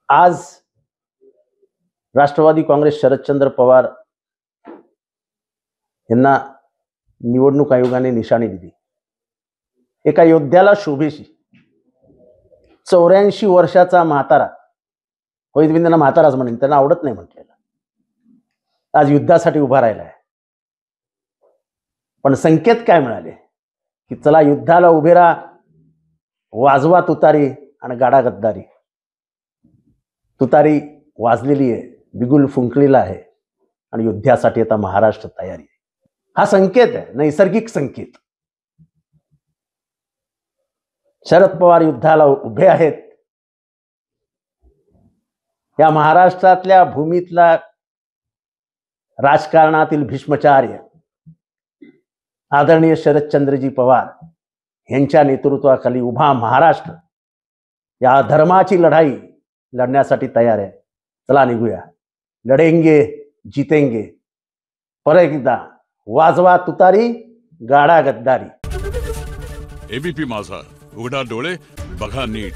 आज राष्ट्रवादी काँग्रेस शरदचंद्र पवार यांना निवडणूक आयोगाने निशाणी दिली। एका योद्ध्याला शोभेशी 84 वर्षाचा म्हातारा, होईल मी त्यांना म्हाताराच म्हणेन, त्यांना आवडत नाही म्हटलेलं, आज युद्धासाठी उभा राहिला आहे। पण संकेत काय मिळाले की चला युद्धाला उभे राहा, वाजवा तुतारी आणि गाडा गद्दारी। तुतारी वाजलेली आहे, बिगुल फुंकलेला आहे आणि युद्धासाठी आता महाराष्ट्र तयारी आहे। हा संकेत आहे, नैसर्गिक संकेत। शरद पवार युद्धाला उभे आहेत। या महाराष्ट्रातल्या भूमीतला राजकारणातील भीष्माचार्य आदरणीय शरदचंद्रजी पवार यांच्या नेतृत्वाखाली उभा महाराष्ट्र या धर्माची लढाई लढण्यासाठी तयार आहे। चला निघूया, लढेंगे जीतेंगे। परत एकदा वाजवा तुतारी, गाडा गद्दारी। एबीपी माझा, उघडा डोळे बघा नीट।